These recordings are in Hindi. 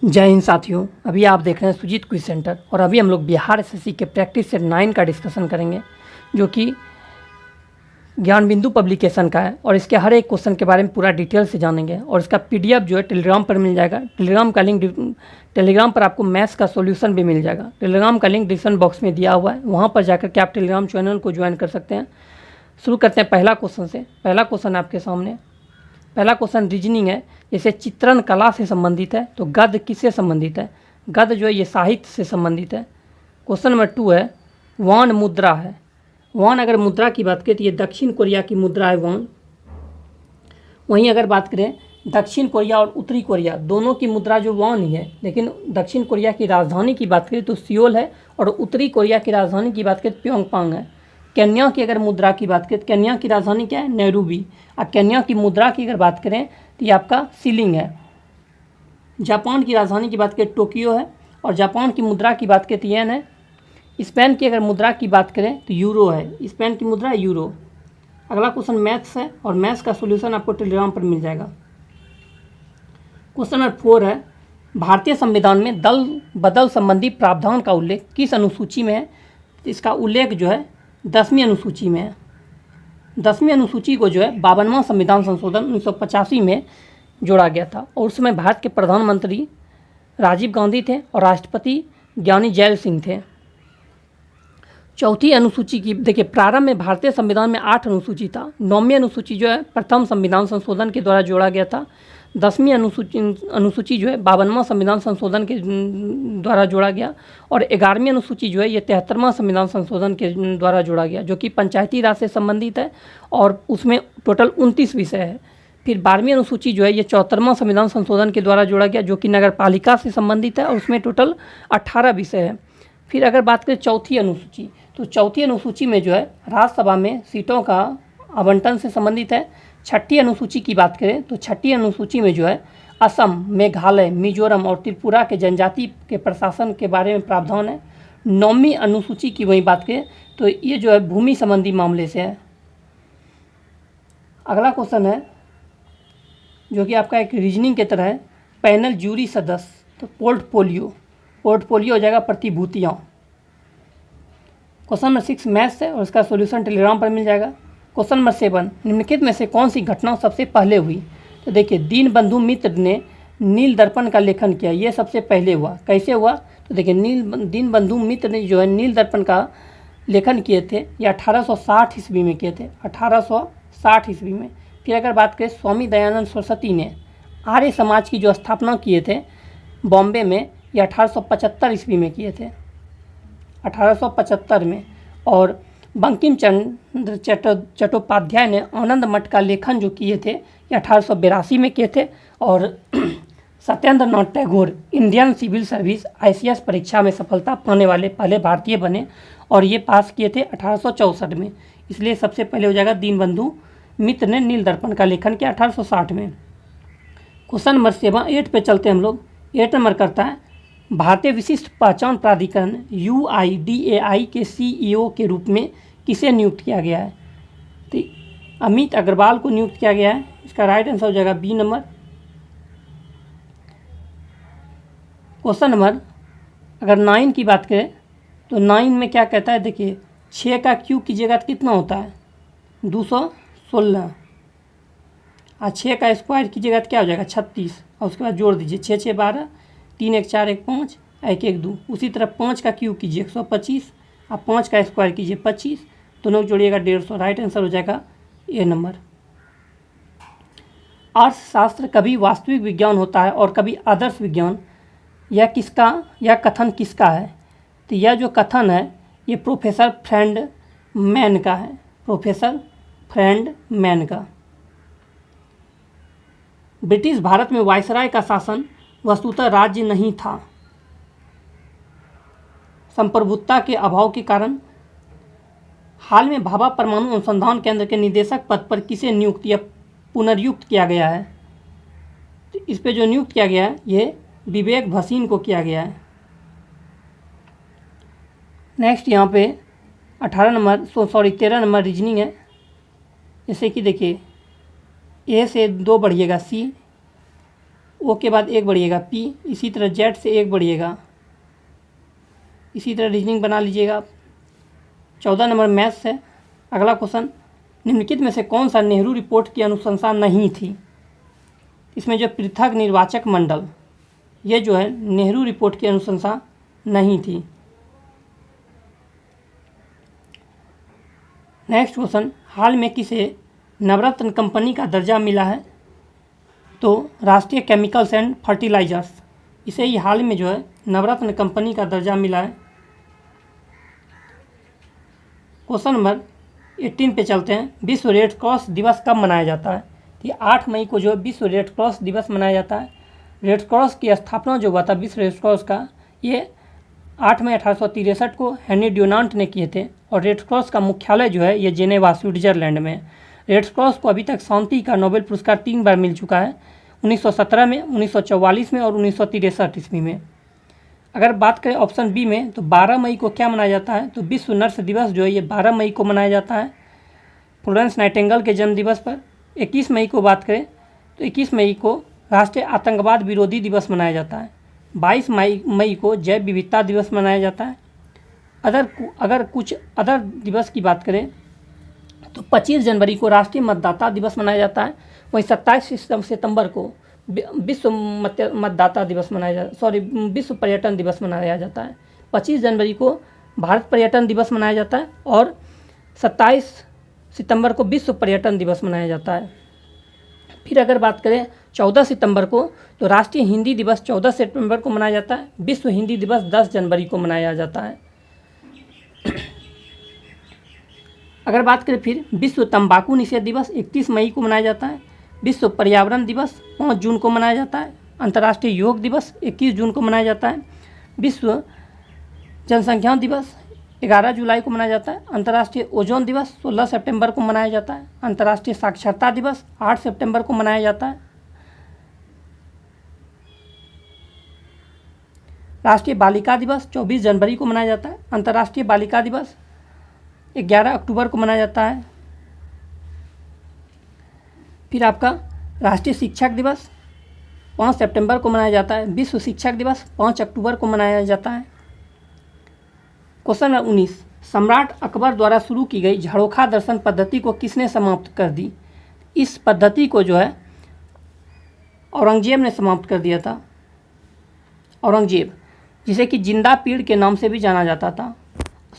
जय हिंद साथियों, अभी आप देख रहे हैं सुजीत क्विज सेंटर और अभी हम लोग बिहार एसएससी के प्रैक्टिस सेट 9 का डिस्कशन करेंगे जो कि ज्ञान बिंदु पब्लिकेशन का है। और इसके हर एक क्वेश्चन के बारे में पूरा डिटेल से जानेंगे और इसका पीडीएफ जो है टेलीग्राम पर मिल जाएगा। टेलीग्राम का लिंक टेलीग्राम पर आपको मैथ्स का सॉल्यूशन भी मिल जाएगा। टेलीग्राम का लिंक डिस्क्रिप्शन बॉक्स में दिया हुआ है, वहाँ पर जाकर के आप टेलीग्राम चैनल को ज्वाइन कर सकते हैं। शुरू करते हैं पहला क्वेश्चन से। पहला क्वेश्चन आपके सामने, पहला क्वेश्चन रीजनिंग है। जैसे चित्रण कला से संबंधित है तो गद्य किससे संबंधित है? गद्य जो है ये साहित्य से संबंधित है। क्वेश्चन नंबर 2 है, वान मुद्रा है। वान अगर मुद्रा की बात करें तो ये दक्षिण कोरिया की मुद्रा है वान। वहीं अगर बात करें दक्षिण कोरिया और उत्तरी कोरिया दोनों की मुद्रा जो वान ही है, लेकिन दक्षिण कोरिया की राजधानी की बात करें तो सियोल है और उत्तरी कोरिया की राजधानी की बात करें तो प्योंगयांग है। केन्या की अगर मुद्रा की बात करें तो केन्या की राजधानी क्या है? नैरोबी। और केन्या की मुद्रा की अगर बात करें तो ये आपका शिलिंग है। जापान की राजधानी की बात करें टोक्यो है और जापान की मुद्रा की बात करें तो येन है। स्पेन की अगर मुद्रा की बात करें तो यूरो है, स्पेन की मुद्रा है यूरो। अगला क्वेश्चन मैथ्स है और मैथ्स का सोल्यूशन आपको टेलीग्राम पर मिल जाएगा। क्वेश्चन नंबर 4 है, भारतीय संविधान में दल बदल संबंधी प्रावधान का उल्लेख किस अनुसूची में है? इसका उल्लेख जो है 10वीं अनुसूची में है। 10वीं अनुसूची को जो है 52वां संविधान संशोधन 1985 में जोड़ा गया था और उस समय भारत के प्रधानमंत्री राजीव गांधी थे और राष्ट्रपति ज्ञानी जैल सिंह थे। चौथी अनुसूची की देखिए, प्रारंभ में भारतीय संविधान में 8 अनुसूची था। 9वीं अनुसूची जो है प्रथम संविधान संशोधन के द्वारा जोड़ा गया था। 10वीं अनुसूची जो है 52वां संविधान संशोधन के द्वारा जोड़ा गया और 11वीं अनुसूची जो है ये 73वां संविधान संशोधन के द्वारा जोड़ा गया, जो कि पंचायती राज से संबंधित है और उसमें टोटल 29 विषय है। फिर 12वीं अनुसूची जो है ये 74वां संविधान संशोधन के द्वारा जोड़ा गया, जो कि नगर पालिका से संबंधित है और उसमें टोटल 18 विषय है। फिर अगर बात करें चौथी अनुसूची, तो चौथी अनुसूची में जो है राज्यसभा में सीटों का आवंटन से संबंधित है। छठी अनुसूची की बात करें तो छठी अनुसूची में जो है असम, मेघालय, मिजोरम और त्रिपुरा के जनजाति के प्रशासन के बारे में प्रावधान है। 9वीं अनुसूची की वही बात करें तो ये जो है भूमि संबंधी मामले से है। अगला क्वेश्चन है जो कि आपका एक रीजनिंग की तरह है, पैनल जूरी सदस्य, तो पोर्टफोलियो हो जाएगा प्रतिभूतियाँ। क्वेश्चन नंबर 6 मैथ्स है और इसका सॉल्यूशन टेलीग्राम पर मिल जाएगा। क्वेश्चन नंबर 7, निम्नलिखित में से कौन सी घटना सबसे पहले हुई? तो देखिए, दीनबंधु मित्र ने नील दर्पण का लेखन किया, ये सबसे पहले हुआ। कैसे हुआ? तो देखिए, दीनबंधु मित्र ने जो है नील दर्पण का लेखन किए थे, ये 1860 ईस्वी में किए थे, 1860 ईस्वी में। फिर अगर बात करें स्वामी दयानंद सरस्वती ने आर्य समाज की जो स्थापना किए थे बॉम्बे में, ये 1875 ईस्वी में किए थे, 1875 में। और बंकिम चंद्र चट्टोपाध्याय ने आनंद मठ का लेखन जो किए थे ये 1882 में किए थे। और Satyendra Nath Tagore Indian civil service ICS परीक्षा में सफलता पाने वाले पहले भारतीय बने और ये पास किए थे 1864 में। इसलिए सबसे पहले हो जाएगा दीनबंधु मित्र ने नील दर्पण का लेखन किया 1860 में। क्वेश्चन नंबर 8 पे चलते हैं हम लोग। 8 नंबर करता है, भारतीय विशिष्ट पहचान प्राधिकरण UIDAI के CEO के रूप में किसे नियुक्त किया गया है? तो अमित अग्रवाल को नियुक्त किया गया है। इसका राइट आंसर हो जाएगा बी नंबर। क्वेश्चन नंबर अगर 9 की बात करें तो 9 में क्या कहता है? देखिए, 6 का क्यूब कीजिएगा तो कितना होता है? 216। और 6 का स्क्वायर कीजिएगा तो क्या हो जाएगा? 36। और उसके बाद जोड़ दीजिए, 6 6 12, 3 1 4 1 5, 1 1 2। उसी तरह 5 का क्यूब कीजिए 125 और 5 का स्क्वायर कीजिए 25, दोनों को जोड़िएगा 150। राइट आंसर हो जाएगा ए नंबर। अर्थशास्त्र कभी वास्तविक विज्ञान होता है और कभी आदर्श विज्ञान, यह कथन किसका है? तो यह जो कथन है ये प्रोफेसर फ्रेंडमैन का है, प्रोफेसर फ्रेंडमैन का। ब्रिटिश भारत में वायसराय का शासन वस्तुतः राज्य नहीं था, संप्रभुता के अभाव के कारण। हाल में भाभा परमाणु अनुसंधान केंद्र के निदेशक पद पर किसे नियुक्त या पुनर्युक्त किया गया है? तो इस पे जो नियुक्त किया गया है ये विवेक भसीन को किया गया है। नेक्स्ट यहाँ पे 13 नंबर रीजनिंग है। जैसे कि देखिए, ए से 2 बढ़िएगा, C, ओ के बाद 1 बढ़िएगा, पी, इसी तरह जेड से 1 बढ़िएगा, इसी तरह रीजनिंग बना लीजिएगा। 14 नंबर मैथ्स है। अगला क्वेश्चन, निम्नलिखित में से कौन सा नेहरू रिपोर्ट की अनुशंसा नहीं थी? इसमें जो पृथक निर्वाचक मंडल, ये जो है नेहरू रिपोर्ट की अनुशंसा नहीं थी। नेक्स्ट क्वेश्चन, हाल में किसे नवरत्न कंपनी का दर्जा मिला है? तो राष्ट्रीय केमिकल्स एंड फर्टिलाइजर्स, इसे ही हाल में जो है नवरत्न कंपनी का दर्जा मिला है। क्वेश्चन नंबर 18 पे चलते हैं। विश्व रेड क्रॉस दिवस कब मनाया जाता है? तो 8 मई को जो है विश्व रेड क्रॉस दिवस मनाया जाता है। रेड क्रॉस की स्थापना जो हुआ था विश्व रेड क्रॉस का, ये 8 मई 1863 को हेनरी ड्यूनांट ने किए थे। और रेड क्रॉस का मुख्यालय जो है ये जेनेवा स्विट्जरलैंड में। रेड क्रॉस को अभी तक शांति का नोबेल पुरस्कार 3 बार मिल चुका है, 1917 में, 1944 में और 1963 ईस्वी में। अगर बात करें ऑप्शन बी में, तो 12 मई को क्या मनाया जाता है? तो विश्व नर्स दिवस जो है ये 12 मई को मनाया जाता है, फ्लोरेंस नाइटिंगेल के जन्म दिवस पर। 21 मई को बात करें तो 21 मई को राष्ट्रीय आतंकवाद विरोधी दिवस मनाया जाता है। 22 मई को जैव विविधता दिवस मनाया जाता है। अगर कुछ अदर दिवस की बात करें तो 25 जनवरी को राष्ट्रीय मतदाता दिवस मनाया जाता है। वहीं 27 सितंबर को विश्व मतदाता दिवस विश्व पर्यटन दिवस मनाया जाता है। 25 जनवरी को भारत पर्यटन दिवस मनाया जाता है और 27 सितंबर को विश्व पर्यटन दिवस मनाया जाता है। फिर अगर बात करें 14 सितंबर को, तो राष्ट्रीय हिंदी दिवस 14 सितंबर को मनाया जाता है। विश्व हिंदी दिवस 10 जनवरी को मनाया जाता है। अगर बात करें फिर विश्व तंबाकू निषेध दिवस 31 मई को मनाया जाता है। विश्व पर्यावरण दिवस 5 जून को मनाया जाता है। अंतर्राष्ट्रीय योग दिवस 21 जून को मनाया जाता है। विश्व जनसंख्या दिवस 11 जुलाई को मनाया जाता है। अंतर्राष्ट्रीय ओजोन दिवस 16 सितंबर को मनाया जाता है। अंतर्राष्ट्रीय साक्षरता दिवस 8 सितंबर को मनाया जाता है। राष्ट्रीय बालिका दिवस 24 जनवरी को मनाया जाता है। अंतर्राष्ट्रीय बालिका दिवस 11 अक्टूबर को मनाया जाता है। फिर आपका राष्ट्रीय शिक्षक दिवस 5 सितंबर को मनाया जाता है। विश्व शिक्षक दिवस 5 अक्टूबर को मनाया जाता है। क्वेश्चन नंबर 19, सम्राट अकबर द्वारा शुरू की गई झरोखा दर्शन पद्धति को किसने समाप्त कर दी? इस पद्धति को जो है औरंगजेब ने समाप्त कर दिया था। औरंगजेब, जिसे कि जिंदा पीड़ के नाम से भी जाना जाता था।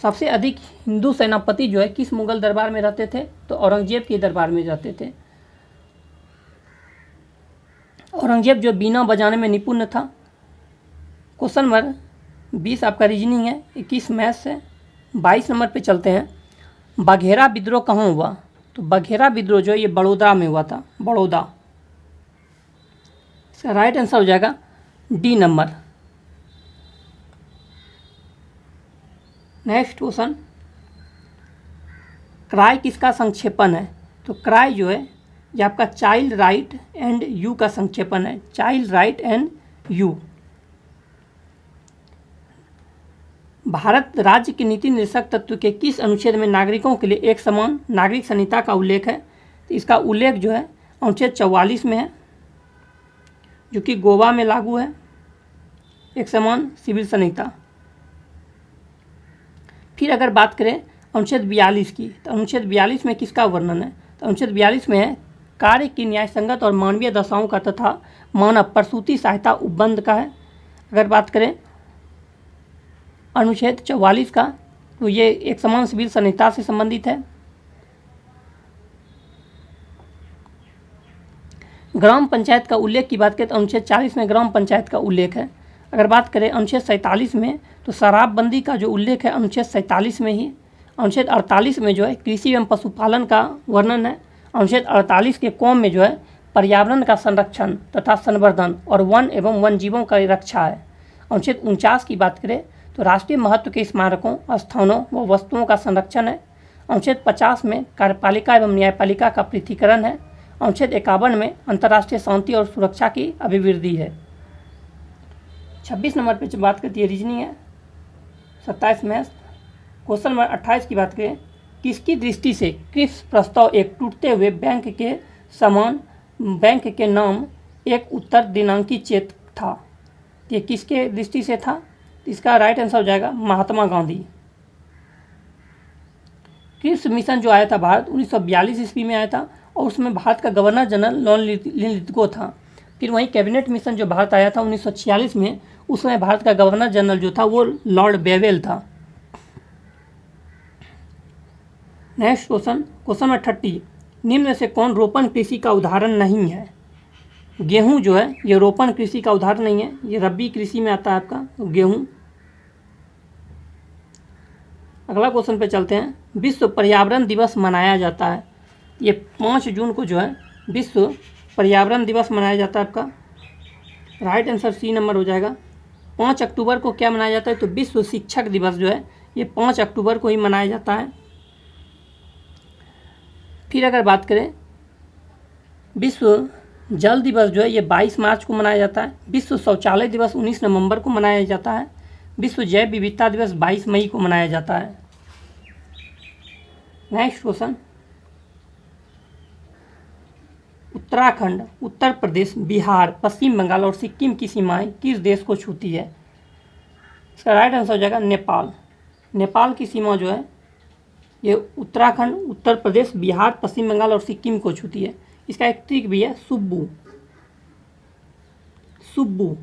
सबसे अधिक हिंदू सेनापति जो है किस मुगल दरबार में रहते थे? तो औरंगजेब के दरबार में रहते थे। औरंगजेब जो बीना बजाने में निपुण था। क्वेश्चन नंबर 20 आपका रीजनिंग है, 21 मैथ्स है। 22 नंबर पे चलते हैं। बघेरा विद्रोह कहाँ हुआ? तो बघेरा विद्रोह जो है ये बड़ौदा में हुआ था, बड़ौदा। इसका राइट आंसर हो जाएगा D number. Next question, cry किसका संक्षेपण है? तो क्राई जो है ये आपका चाइल्ड राइट एंड यू का संक्षेपण है, child right and you. Bharat राज्य के नीति निर्देशक तत्व के किस अनुच्छेद में नागरिकों के लिए एक समान नागरिक संहिता का उल्लेख है? तो इसका उल्लेख जो है अनुच्छेद 44 में है, जो कि गोवा में लागू है, एक समान सिविल संहिता। फिर अगर बात करें अनुच्छेद 42 की, तो अनुच्छेद 42 में किसका वर्णन है? तो अनुच्छेद 42 में है कार्य की न्याय संगत और मानवीय दशाओं का तथा मानव प्रसूति सहायता उपबंध का है। अगर बात करें अनुच्छेद 44 का, तो ये एक समान सिविल संहिता से संबंधित है। ग्राम पंचायत का उल्लेख की बात करें तो अनुच्छेद 40 में ग्राम पंचायत का उल्लेख है। अगर बात करें अनुच्छेद 47 में, तो शराबबंदी का जो उल्लेख है अनुच्छेद 47 में ही। अनुच्छेद 48 में जो है कृषि एवं पशुपालन का वर्णन है। अनुच्छेद 48 के कॉम में जो है पर्यावरण का संरक्षण तथा संवर्धन और वन एवं वन जीवों का रक्षा है। अनुच्छेद 49 की बात करें तो राष्ट्रीय महत्व के स्मारकों, स्थानों व वस्तुओं का संरक्षण है। अनुच्छेद 50 में कार्यपालिका एवं न्यायपालिका का पृथकीकरण है। अनुच्छेद 51 में अंतर्राष्ट्रीय शांति और सुरक्षा की अभिवृद्धि है। 26 नंबर पर बात करती है रीजनिंग है, 27 मैथ्स। क्वेश्चन नंबर 28 की बात करें, किसकी दृष्टि से क्रिप्स प्रस्ताव एक टूटते हुए बैंक के समान बैंक के नाम एक उत्तर दिनांकी चेत था। ये किसके दृष्टि से था? इसका राइट आंसर हो जाएगा महात्मा गांधी। क्रिप्स मिशन जो आया था भारत 1942 ईस्वी में आया था और उसमें भारत का गवर्नर जनरल लॉर्ड लिथगो था। फिर वहीं कैबिनेट मिशन जो भारत आया था 1946 में, उसमें भारत का गवर्नर जनरल जो था वो लॉर्ड बेवेल था। नेक्स्ट क्वेश्चन नंबर 30, निम्न में से कौन रोपण कृषि का उदाहरण नहीं है? गेहूं जो है ये रोपण कृषि का उदाहरण नहीं है, ये रबी कृषि में आता है आपका गेहूं। अगला क्वेश्चन पे चलते हैं। विश्व पर्यावरण दिवस मनाया जाता है, ये 5 जून को जो है विश्व पर्यावरण दिवस मनाया जाता है आपका। राइट आंसर सी नंबर हो जाएगा। 5 अक्टूबर को क्या मनाया जाता है? तो विश्व शिक्षक दिवस जो है ये 5 अक्टूबर को ही मनाया जाता है। फिर अगर बात करें विश्व जल दिवस जो है ये 22 मार्च को मनाया जाता है। विश्व शौचालय दिवस 19 नवंबर को मनाया जाता है। विश्व जैव विविधता दिवस 22 मई को मनाया जाता है। नेक्स्ट क्वेश्चन, उत्तराखंड, उत्तर प्रदेश, बिहार, पश्चिम बंगाल और सिक्किम की सीमाएं किस देश को छूती है? इसका राइट आंसर हो जाएगा नेपाल। नेपाल की सीमा जो है ये उत्तराखंड, उत्तर प्रदेश, बिहार, पश्चिम बंगाल और सिक्किम को छूती है। इसका एक ट्रिक भी है, सुब्बू, SUBBU।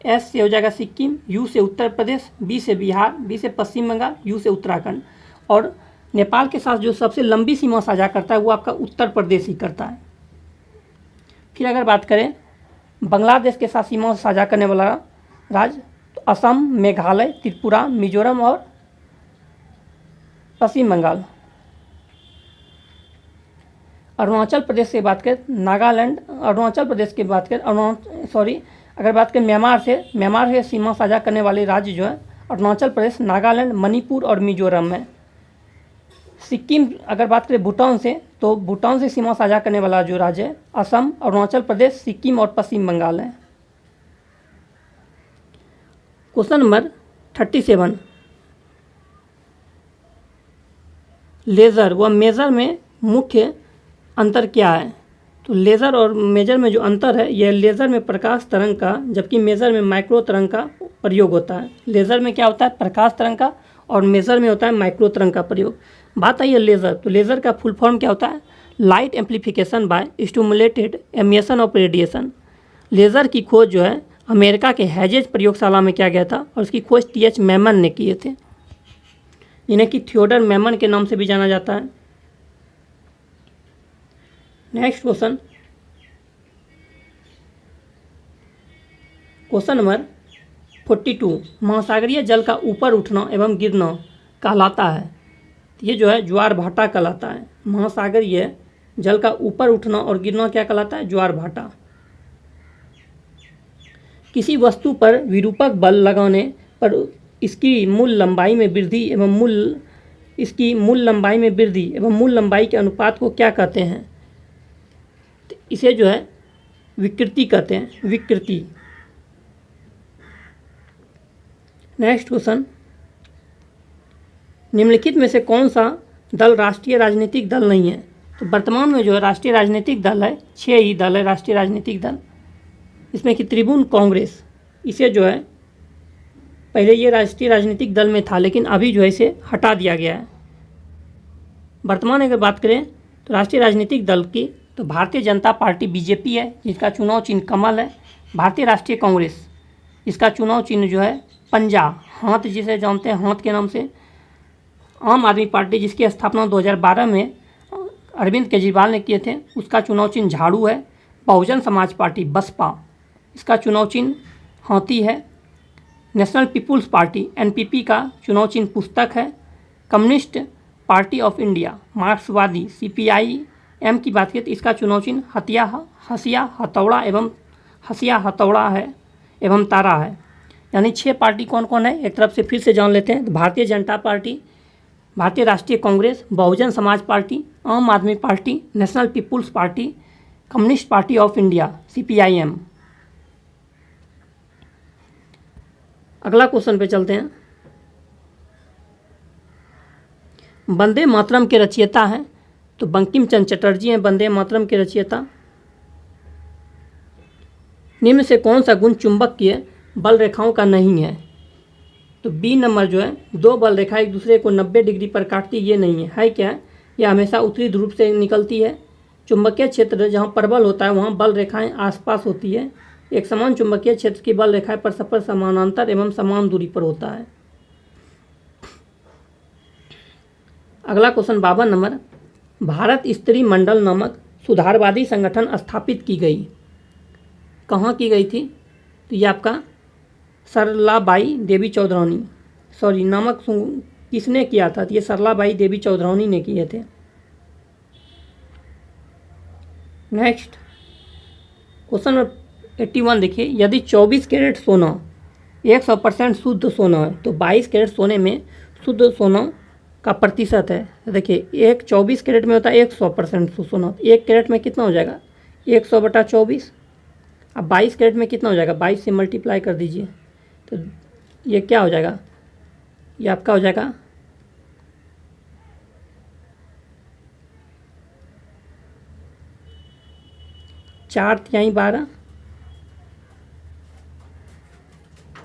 S से हो जाएगा सिक्किम, U से उत्तर प्रदेश, B से बिहार, B से पश्चिम बंगाल, U से उत्तराखंड। और नेपाल के साथ जो सबसे लंबी सीमा साझा करता है वो आपका उत्तर प्रदेश ही करता है। फिर अगर बात करें बांग्लादेश के साथ सीमा साझा करने वाला राज्य, तो असम, मेघालय, त्रिपुरा, मिजोरम और पश्चिम बंगाल। अरुणाचल प्रदेश से बात करें, नागालैंड, अरुणाचल प्रदेश की बात करें, अगर बात करें म्यांमार से सीमा साझा करने वाले राज्य जो है अरुणाचल प्रदेश, नागालैंड, मणिपुर और मिजोरम है। सिक्किम अगर बात करें भूटान से, तो भूटान से सीमा साझा करने वाला जो राज्य है असम, अरुणाचल प्रदेश, सिक्किम और पश्चिम बंगाल है। क्वेश्चन नंबर 37, लेज़र व मेजर में मुख्य अंतर क्या है? तो लेज़र और मेजर में जो अंतर है, यह लेज़र में प्रकाश तरंग का, जबकि मेजर में माइक्रो तरंग का प्रयोग होता है। लेज़र में क्या होता है? प्रकाश तरंग का, और मेजर में होता है माइक्रो तरंग का प्रयोग। बात आई है लेज़र, तो लेज़र का फुल फॉर्म क्या होता है? Light amplification by stimulated emission of radiation. Laser की खोज जो है अमेरिका के हैजेज प्रयोगशाला में किया गया था और उसकी खोज TH मैमन ने किए थे, जिन्हें कि थियोडर मैमन के नाम से भी जाना जाता है। नेक्स्ट क्वेश्चन नंबर 42, महासागरीय जल का ऊपर उठना एवं गिरना कहलाता है। ये जो है ज्वार भाटा कहलाता है। महासागरीय जल का ऊपर उठना और गिरना क्या कहलाता है? ज्वार भाटा। किसी वस्तु पर विरूपक बल लगाने पर इसकी मूल लंबाई में वृद्धि एवं मूल लंबाई के अनुपात को क्या कहते हैं? इसे जो है विकृति कहते हैं, विकृति। नेक्स्ट क्वेश्चन, निम्नलिखित में से कौन सा दल राष्ट्रीय राजनीतिक दल नहीं है? तो वर्तमान में जो है राष्ट्रीय राजनीतिक दल है, 6 ही दल है राष्ट्रीय राजनीतिक दल। इसमें कि त्रिभुवन कांग्रेस, इसे जो है पहले ये राष्ट्रीय राजनीतिक दल में था, लेकिन अभी जो है इसे हटा दिया गया है। वर्तमान अगर बात करें तो राष्ट्रीय राजनीतिक दल की, तो भारतीय जनता पार्टी BJP है, जिसका चुनाव चिन्ह कमल है। भारतीय राष्ट्रीय कांग्रेस, इसका चुनाव चिन्ह जो है पंजा, हाथ जिसे जानते हैं हाथ के नाम से। आम आदमी पार्टी, जिसकी स्थापना 2012 में अरविंद केजरीवाल ने किए थे, उसका चुनाव चिन्ह झाड़ू है। बहुजन समाज पार्टी बसपा, इसका चुनाव चिन्ह हाथी है। नेशनल पीपुल्स पार्टी NPP का चुनाव चिन्ह पुस्तक है। कम्युनिस्ट पार्टी ऑफ इंडिया, मार्क्सवादी CPIM की बात करें तो इसका चुनाव चिन्ह हसिया हथौड़ा है एवं तारा है। यानी 6 पार्टी कौन कौन है, एक तरफ से फिर से जान लेते हैं। तो भारतीय जनता पार्टी, भारतीय राष्ट्रीय Congress, Bahujan Samaj party, Aam Aadmi party, national people's party, communist party of India CPIM। अगला क्वेश्चन पे चलते हैं। वंदे मातरम के रचयिता हैं, तो बंकिम चंद्र चटर्जी हैं वंदे मातरम के रचयिता। निम्न से कौन सा गुण चुंबकीय बल रेखाओं का नहीं है? तो बी नंबर जो है, दो बल रेखा एक दूसरे को 90 डिग्री पर काटती, ये नहीं है। है क्या? ये हमेशा उत्तरी ध्रुव से निकलती है। चुंबकीय क्षेत्र जहाँ प्रबल होता है वहाँ बल रेखाएं आसपास होती है। एक समान चुंबकीय क्षेत्र की बल रेखाएं परस्पर समानांतर एवं समान दूरी पर होता है। अगला क्वेश्चन 52 नंबर, भारत स्त्री मंडल नामक सुधारवादी संगठन स्थापित की गई, कहाँ की गई थी? तो ये आपका सरलाबाई देवी चौधरानी नामक किसने किया था? तो ये सरलाबाई देवी चौधरानी ने किए थे। नेक्स्ट क्वेश्चन नंबर 81 देखिए, यदि 24 कैरेट सोना 100% शुद्ध सोना है तो 22 कैरेट सोने में शुद्ध सोना का प्रतिशत है। तो देखिए, एक 24 कैरेट में होता है 100% सोना, 1 कैरेट में कितना हो जाएगा? 100/24। अब 22 कैरेट में कितना हो जाएगा? 22 से मल्टीप्लाई कर दीजिए, तो ये क्या हो जाएगा? ये आपका हो जाएगा 4×3 12,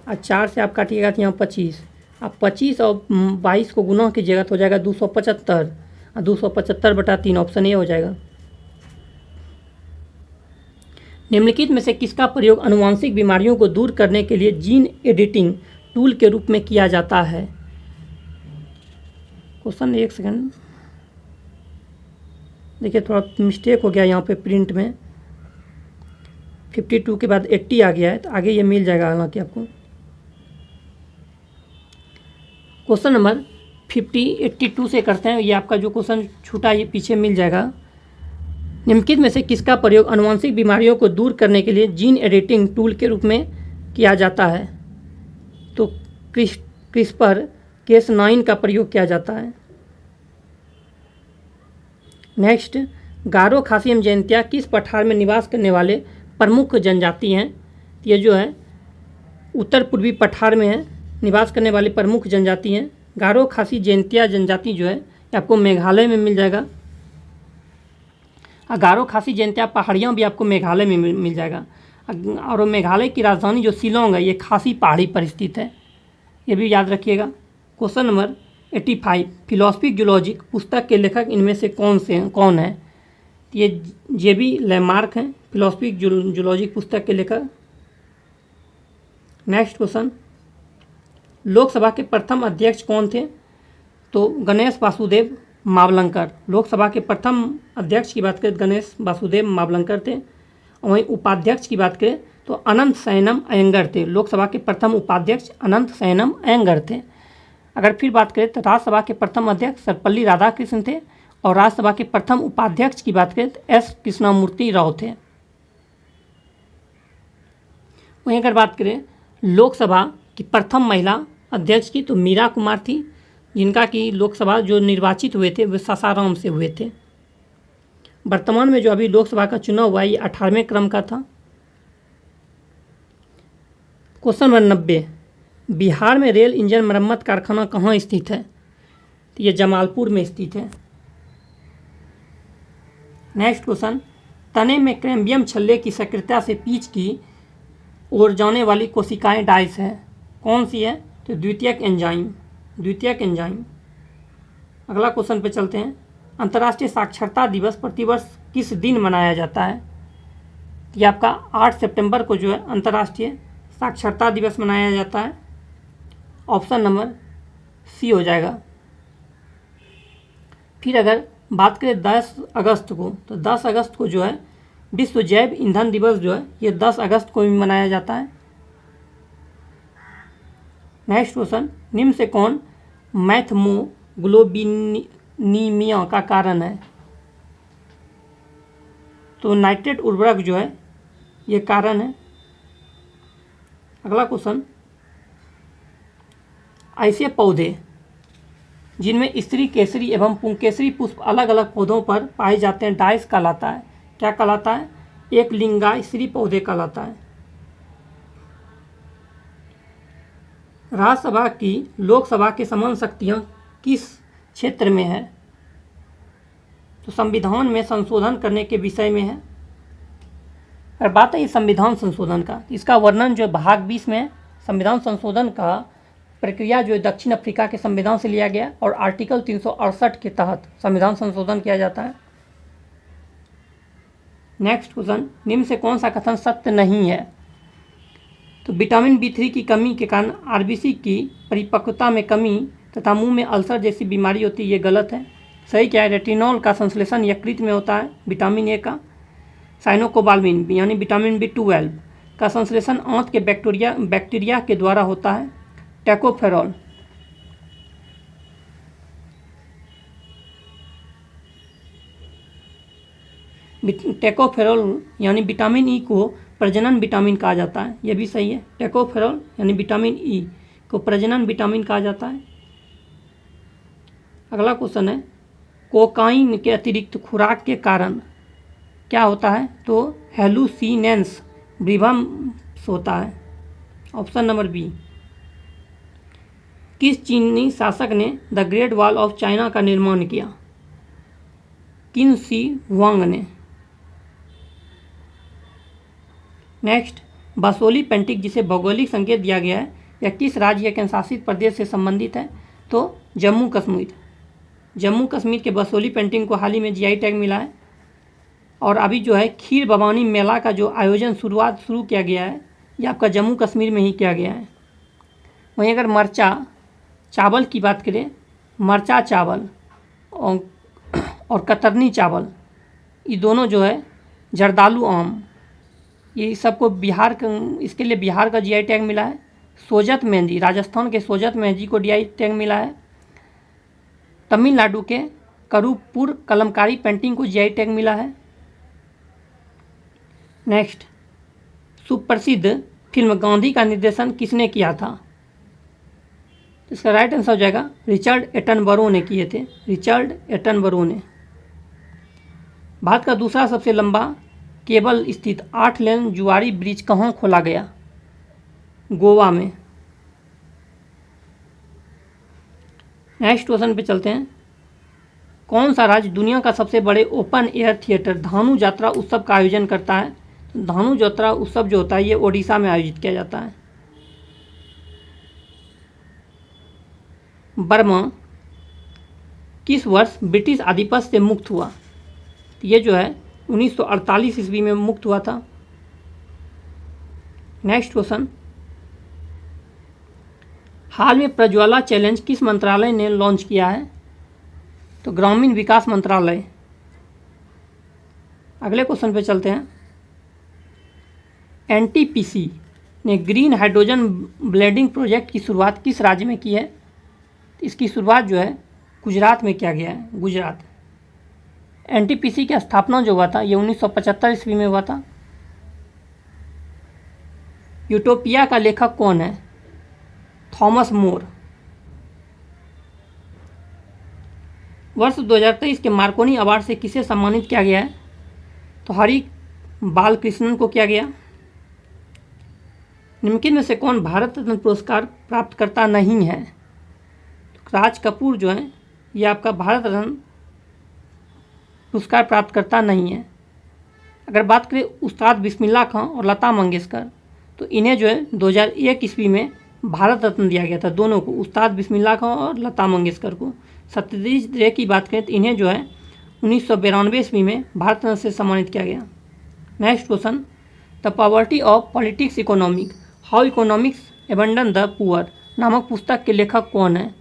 और 4 से आप काटिएगा तो यहाँ 25। आप 25 और 22 को गुना कीजिएगा तो हो जाएगा 275, और 275/3 ऑप्शन ए हो जाएगा। निम्नलिखित में से किसका प्रयोग आनुवंशिक बीमारियों को दूर करने के लिए जीन एडिटिंग टूल के रूप में किया जाता है? क्वेश्चन, एक सेकंड देखिए, थोड़ा मिस्टेक हो गया यहाँ पे प्रिंट में, 52 के बाद 80 आ गया है, तो आगे ये मिल जाएगा हालांकि आपको। क्वेश्चन नंबर 82 से करते हैं, ये आपका जो क्वेश्चन छूटा ये पीछे मिल जाएगा। निम्नलिखित में से किसका प्रयोग आनुवंशिक बीमारियों को दूर करने के लिए जीन एडिटिंग टूल के रूप में किया जाता है? तो क्रिस्पर Cas9 का प्रयोग किया जाता है। नेक्स्ट, गारो खासी एवं जयंतिया किस पठार में निवास करने वाले प्रमुख जनजाति हैं? ये जो है उत्तर पूर्वी पठार में है, निवास करने वाली प्रमुख जनजाति हैं। गारो खासी जयंतिया जनजाति जो है ये आपको मेघालय में मिल जाएगा। गारो खासी जयंतिया पहाड़ियाँ भी आपको मेघालय में मिल जाएगा। और मेघालय की राजधानी जो शिलोंग है ये खासी पहाड़ी पर स्थित है, ये भी याद रखिएगा। क्वेश्चन नंबर 85, फिलॉसफी जूलॉजिक पुस्तक के लेखक इनमें से कौन है? ये जेबी लैमार्क हैं फिलॉसफी जूलॉजिक पुस्तक के लेखक। नेक्स्ट क्वेश्चन, लोकसभा के प्रथम अध्यक्ष कौन थे? तो गणेश वासुदेव मावलंकर। लोकसभा के प्रथम अध्यक्ष की बात करें गणेश वासुदेव मावलंकर थे। और वहीं उपाध्यक्ष की बात करें तो अनंत सैनम अयंगर थे। लोकसभा के प्रथम उपाध्यक्ष अनंत सैनम अयंगर थे। अगर फिर बात करें तो राज्यसभा के प्रथम अध्यक्ष सर्वपल्ली राधाकृष्णन थे। और राज्यसभा के प्रथम उपाध्यक्ष की बात करें तो एस कृष्णमूर्ति राव थे। वहीं अगर बात करें लोकसभा की प्रथम महिला अध्यक्ष की तो मीरा कुमार थी, जिनका कि लोकसभा जो निर्वाचित हुए थे वे सासाराम से हुए थे। वर्तमान में जो अभी लोकसभा का चुनाव हुआ ये 18वें क्रम का था। क्वेश्चन नंबर 90, बिहार में रेल इंजन मरम्मत कारखाना कहाँ स्थित है? तो ये जमालपुर में स्थित है। नेक्स्ट क्वेश्चन, तने में कैम्बियम छल्ले की सक्रियता से पीच की ओर जाने वाली कोशिकाएं डाइस है, कौन सी है? तो द्वितीयक एंजाइम। अगला क्वेश्चन पे चलते हैं, अंतर्राष्ट्रीय साक्षरता दिवस प्रतिवर्ष किस दिन मनाया जाता है? ये आपका 8 सितंबर को जो है अंतर्राष्ट्रीय साक्षरता दिवस मनाया जाता है। ऑप्शन नंबर सी हो जाएगा। फिर अगर बात करें 10 अगस्त को तो 10 अगस्त को जो है विश्व जैव ईंधन दिवस जो है ये 10 अगस्त को भी मनाया जाता है। नेक्स्ट क्वेश्चन, निम्न से कौन मैथमोग्लोबिनीमिया का कारण है? तो नाइट्रेट उर्वरक जो है ये कारण है। अगला क्वेश्चन, ऐसे पौधे जिनमें स्त्री केसरी एवं पुंकेसरी पुष्प अलग अलग पौधों पर पाए जाते हैं डाइस कहलाता है, क्या कहलाता है? एक लिंगाय स्त्री पौधे कहलाता है। राज्यसभा की लोकसभा के समान शक्तियाँ किस क्षेत्र में है? तो संविधान में संशोधन करने के विषय में है। अगर बात है संविधान संशोधन का, इसका वर्णन जो भाग 20 में है। संविधान संशोधन का प्रक्रिया जो दक्षिण अफ्रीका के संविधान से लिया गया और आर्टिकल 368 के तहत संविधान संशोधन किया जाता है। नेक्स्ट क्वेश्चन, निम्न से कौन सा कथन सत्य नहीं है? तो विटामिन B3 की कमी के कारण आरबीसी की परिपक्वता में कमी तथा मुंह में अल्सर जैसी बीमारी होती है, ये गलत है। सही क्या है? रेटिनॉल का संश्लेषण यकृत में होता है, विटामिन ए का। साइनोकोबाल्मिन यानी विटामिन B12 का संश्लेषण आंत के बैक्टीरिया के द्वारा होता है। टैकोफेरॉल यानी विटामिन ई को प्रजनन विटामिन कहा जाता है, यह भी सही है। टैकोफेरॉल यानी विटामिन ई को प्रजनन विटामिन कहा जाता है। अगला क्वेश्चन है, कोकाइन के अतिरिक्त खुराक के कारण क्या होता है? तो हेलुसिनेंस भ्रंश होता है। Option number B. किस चीनी शासक ने the great wall of China का निर्माण किया? किन शी हुआंग ने। नेक्स्ट, बसोली पेंटिक जिसे भौगोलिक संकेत दिया गया है, यह किस राज्य या केंद्र शासित प्रदेश से संबंधित है? तो जम्मू कश्मीर। जम्मू कश्मीर के बसोली पेंटिंग को हाल ही में जीआई टैग मिला है। और अभी जो है खीर भवानी मेला का जो आयोजन शुरू किया गया है, ये आपका जम्मू कश्मीर में ही किया गया है। वहीं अगर मरचा चावल की बात करें, मरचा चावल और कतरनी चावल, ये दोनों जो है जर्दालू आम, ये सबको इसके लिए बिहार का जीआई टैग मिला है। सोजत मेहंदी, राजस्थान के सोजत मेहंदी को जीआई टैग मिला है। तमिलनाडु के करूपुर कलमकारी पेंटिंग को जीआई टैग मिला है। नेक्स्ट, सुप्रसिद्ध फिल्म गांधी का निर्देशन किसने किया था? इसका राइट आंसर हो जाएगा रिचर्ड एटनबरो ने किए थे। रिचर्ड एटनबरो ने। भारत का दूसरा सबसे लंबा केबल स्थित 8 लेन जुआरी ब्रिज कहाँ खोला गया? गोवा में। नेक्स्ट क्वेश्चन पे चलते हैं। कौन सा राज्य दुनिया का सबसे बड़े ओपन एयर थिएटर धानु यात्रा उत्सव का आयोजन करता है? धानु यात्रा उत्सव जो होता है ये ओडिशा में आयोजित किया जाता है। बर्मा किस वर्ष ब्रिटिश आधिपत्य से मुक्त हुआ? ये जो है 1948 ईस्वी में मुक्त हुआ था। नेक्स्ट क्वेश्चन, हाल में प्रज्वाला चैलेंज किस मंत्रालय ने लॉन्च किया है? तो ग्रामीण विकास मंत्रालय। अगले क्वेश्चन पे चलते हैं। एनटीपीसी ने ग्रीन हाइड्रोजन ब्लेंडिंग प्रोजेक्ट की शुरुआत किस राज्य में की है? इसकी शुरुआत जो है गुजरात में किया गया है, गुजरात। एनटीपीसी की स्थापना जो हुआ था ये 1975 ईस्वी में हुआ था। यूटोपिया का लेखक कौन है? Thomas More. वर्ष 2023 के मार्कोनी अवार्ड से किसे सम्मानित किया गया है? तो हरि बालकृष्णन को किया गया। निम्नलिखित में से कौन भारत रत्न पुरस्कार प्राप्तकर्ता नहीं है? तो राज कपूर जो है ये आपका भारत रत्न पुरस्कार प्राप्तकर्ता नहीं है। अगर बात करें उस्ताद बिस्मिल्लाह खां और लता मंगेशकर, तो इन्हें जो है 2001 ईस्वी में भारत रत्न दिया गया था, दोनों को, उस्ताद बिस्मिल्लाह खां और लता मंगेशकर को। सत्यजीत रे की बात करें तो इन्हें जो है 1992 ईस्वी में भारत रत्न से सम्मानित किया गया। Next question, the poverty of politics economic how economics abandon the poor नामक पुस्तक के लेखक कौन है?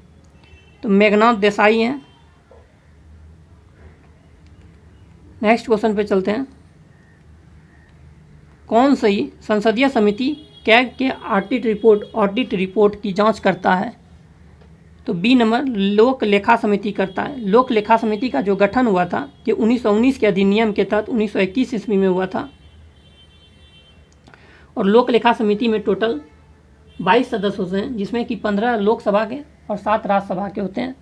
तो मेघनाथ देसाई हैं। नेक्स्ट क्वेश्चन पे चलते हैं। कौन सी संसदीय समिति कैग के ऑडिट रिपोर्ट की जांच करता है? तो बी नंबर लोक लेखा समिति करता है। लोक लेखा समिति का जो गठन हुआ था ये 1919 के अधिनियम के तहत 1921 ईस्वी में हुआ था। और लोक लेखा समिति में टोटल 22 सदस्य होते हैं, जिसमें कि 15 लोकसभा के और 7 राज्यसभा के होते हैं।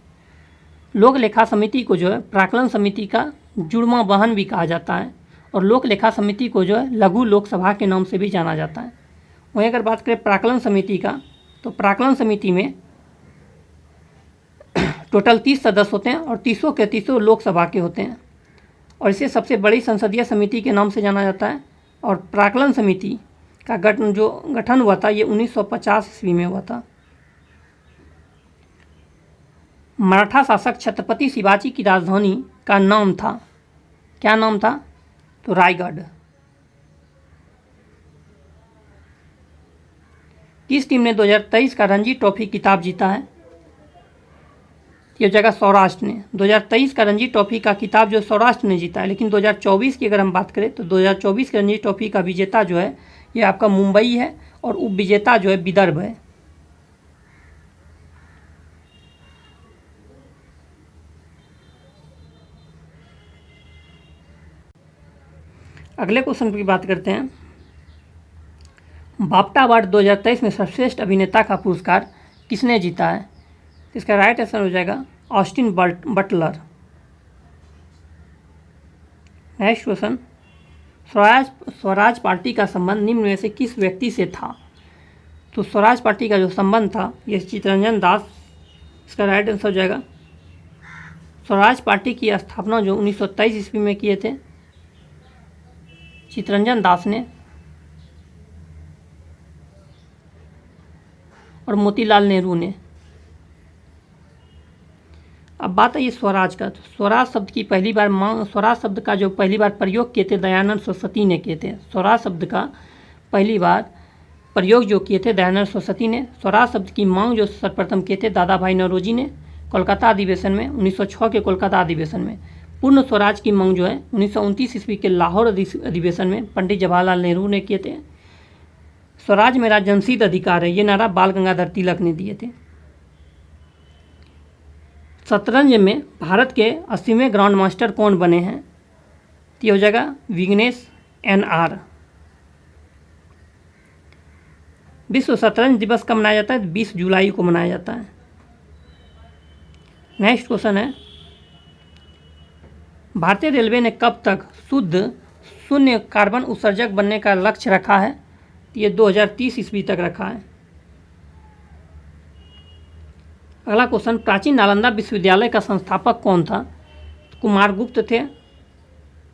लोक लेखा समिति को जो है प्राक्कलन समिति का जुड़वा वाहन भी कहा जाता है और लोक लेखा समिति को जो है लघु लोकसभा के नाम से भी जाना जाता है। वहीं अगर बात करें प्राक्कलन समिति का, तो प्राक्कलन समिति में टोटल 30 सदस्य होते हैं और 30 के 30 लोकसभा के होते हैं। और इसे सबसे बड़ी संसदीय समिति के नाम से जाना जाता है। और प्राक्कलन समिति का गठन हुआ था ये 1950 ईस्वी में हुआ था। मराठा शासक छत्रपति शिवाजी की राजधानी का नाम था, क्या नाम था? तो रायगढ़। किस टीम ने 2023 का रणजी ट्रॉफी खिताब जीता है? ये जगह सौराष्ट्र ने। 2023 का रणजी ट्रॉफी का खिताब जो सौराष्ट्र ने जीता है, लेकिन 2024 की अगर हम बात करें तो 2024 के रणजी ट्रॉफी का विजेता जो है ये आपका मुंबई है और उप विजेता जो है विदर्भ है। अगले क्वेश्चन की बात करते हैं। बाफ्टा अवार्ड 2023 में सर्वश्रेष्ठ अभिनेता का पुरस्कार किसने जीता है? इसका राइट आंसर हो जाएगा Austin Butler. Next question, Swaraj party का संबंध निम्न में से किस व्यक्ति से था? तो स्वराज पार्टी का जो संबंध था ये चित्तरंजन दास, इसका राइट आंसर हो जाएगा। स्वराज पार्टी की स्थापना जो 1923 ईस्वी में किए थे चित्तरंजन दास ने और मोतीलाल नेहरू ने। अब बात है ये स्वराज का। तो स्वराज शब्द की पहली बार स्वराज शब्द का जो पहली बार प्रयोग किए थे दयानंद सरस्वती ने किए थे। स्वराज शब्द का पहली बार प्रयोग जो किए थे दयानंद सरस्वती ने। स्वराज शब्द की मांग जो सर्वप्रथम किए थे दादा भाई नौरोजी ने कोलकाता अधिवेशन में 1906 के कोलकाता अधिवेशन में। पूर्ण स्वराज की मांग जो है 1929 ईस्वी के लाहौर अधिवेशन में पंडित जवाहरलाल नेहरू ने किए थे। स्वराज मेरा जन्मसिद्ध अधिकार है ये नारा बाल गंगाधर तिलक ने दिए थे। शतरंज में भारत के 80वें ग्रांड मास्टर कौन बने हैं? तो ये हो जाएगा विघ्नेश NR। विश्व शतरंज दिवस कब मनाया जाता है? 20 जुलाई को मनाया जाता है। नेक्स्ट क्वेश्चन है, भारतीय रेलवे ने कब तक शून्य कार्बन उत्सर्जक बनने का लक्ष्य रखा है? ये 2030 ईस्वी तक रखा है। अगला क्वेश्चन, प्राचीन नालंदा विश्वविद्यालय का संस्थापक कौन था? कुमारगुप्त थे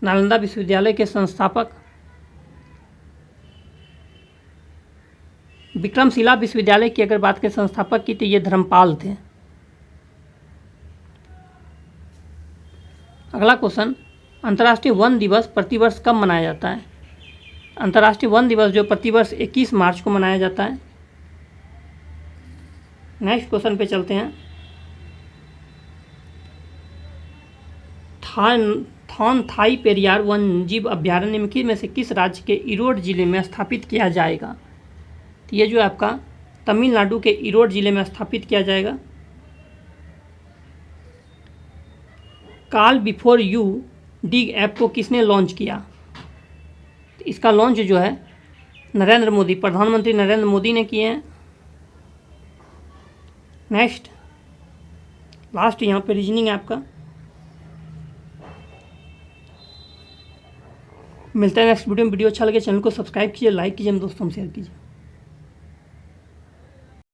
नालंदा विश्वविद्यालय के संस्थापक। विक्रमशिला विश्वविद्यालय की अगर बात करें संस्थापक की तो ये धर्मपाल थे। अगला क्वेश्चन, अंतर्राष्ट्रीय वन दिवस प्रतिवर्ष कब मनाया जाता है? अंतर्राष्ट्रीय वन दिवस जो प्रतिवर्ष 21 मार्च को मनाया जाता है। नेक्स्ट क्वेश्चन पे चलते हैं। थान थाई पेरियार वन जीव अभ्यारण्य में से किस राज्य के ईरोड जिले में स्थापित किया जाएगा? तो ये जो आपका तमिलनाडु के ईरोड जिले में स्थापित किया जाएगा। Call before you dig app को किसने लॉन्च किया? तो इसका लॉन्च जो है नरेंद्र मोदी, प्रधानमंत्री नरेंद्र मोदी ने किए हैं। नेक्स्ट लास्ट यहाँ पे रीजनिंग ऐप का। मिलता है नेक्स्ट वीडियो में। वीडियो अच्छा लगे चैनल को सब्सक्राइब कीजिए, लाइक कीजिए, दोस्तों में शेयर कीजिए।